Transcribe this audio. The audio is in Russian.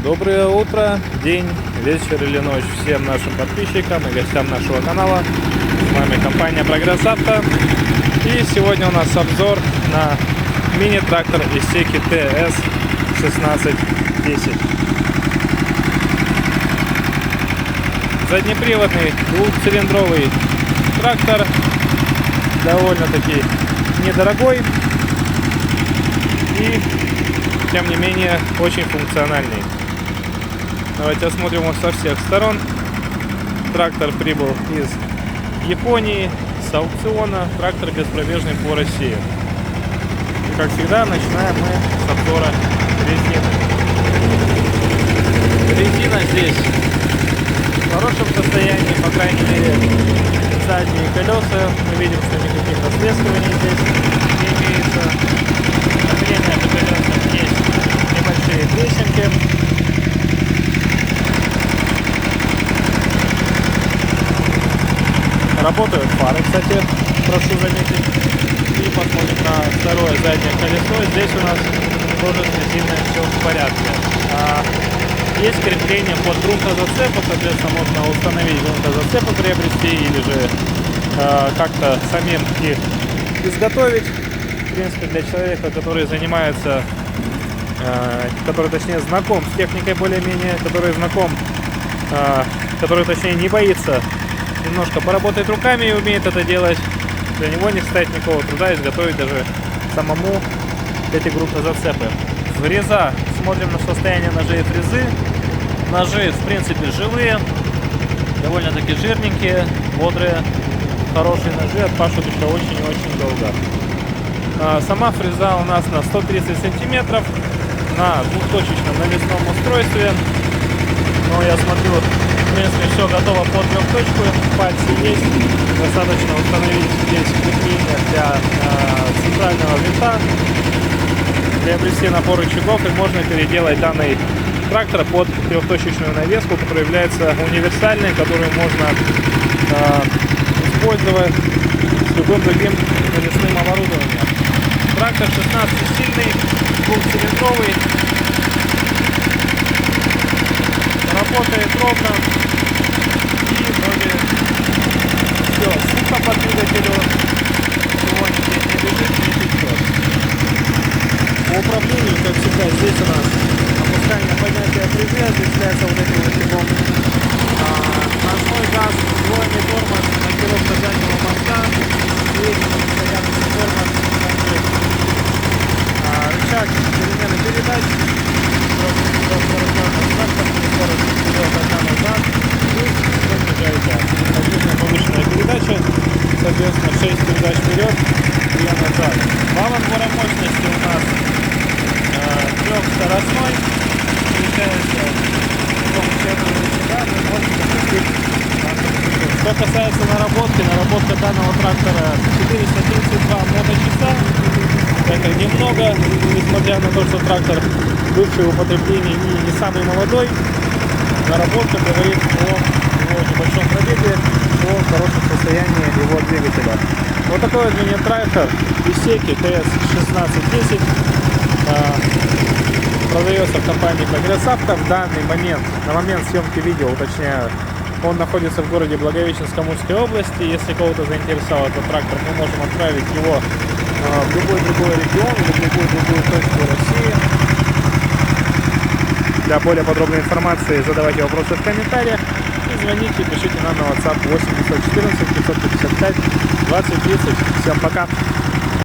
Доброе утро, день, вечер или ночь всем нашим подписчикам и гостям нашего канала. С вами компания Прогресс Авто. И сегодня у нас обзор на мини-трактор Исеки ТС 1610. Заднеприводный двухцилиндровый трактор, довольно-таки недорогой и тем не менее очень функциональный. Давайте осмотрим его со всех сторон. Трактор прибыл из Японии, с аукциона. Трактор беспробежный по России. И как всегда, начинаем мы с обзора резины. Резина здесь в хорошем состоянии, по крайней мере, задние колеса. Мы видим, что никаких растрескиваний здесь не имеется. Давление по колесам есть небольшие трещинки. Работают фары, кстати, прошу заметить. И посмотрим на второе заднее колесо. Здесь у нас тоже с резиной все в порядке. Есть крепление под грунтозацепы, соответственно, можно установить грунтозацепы, приобрести или же как-то самим их изготовить. В принципе, для человека, который занимается, который, точнее, знаком с техникой более-менее, который знаком, который, точнее, не боится немножко поработать руками и умеет это делать, для него не составит никакого труда изготовить даже самому эти грунтозацепы. Фреза. Смотрим на состояние ножей и фрезы. Ножи, в принципе, живые, довольно-таки жирненькие, бодрые, хорошие ножи, отпашут еще очень и очень долго. Сама фреза у нас на 130 сантиметров, на двухточечном навесном устройстве. Но я смотрю, в принципе, все готово под трехточку, пальцы есть. Достаточно установить здесь крепление для центрального винта, приобрести набор рычагов, и можно переделать данный трактор под трехточечную навеску, которая является универсальной, которую можно использовать с любым другим навесным оборудованием. Трактор 16-сильный, двухцилиндровый, работает ровно и вроде все сухо по двигателю, сегодня не бежит, не течет. По управлению, как всегда, здесь у нас опускание, поднятие фрезы осуществляется вот этим рычагом. Ножной газ, двойный тормоз, маркировка заднего моста и постоянный тормоз. Рычаг перемены передач, повышенная передача, соответственно 6 передач вперед и назад. Вал отбора мощности у нас трехскоростной, получается с помощью этого рычага мы можем запустить. Что касается наработка данного трактора 432 моточаса. Это немного, несмотря на то, что трактор бывший в употреблении и не самый молодой. Наработка говорит о его небольшом пробеге, о хорошем состоянии его двигателя. Вот такой вот мини-трактор Исеки ТС 1610 продается в компании Прогресс Авто. В данный момент, на момент съемки видео, уточняю, он находится в городе Благовещенск Амурской области. Если кого-то заинтересовал этот трактор, мы можем отправить его в любой другой регион или в любую другую точку России. Для более подробной информации задавайте вопросы в комментариях и звоните, пишите нам на WhatsApp 8 914 555 20 30. Всем пока!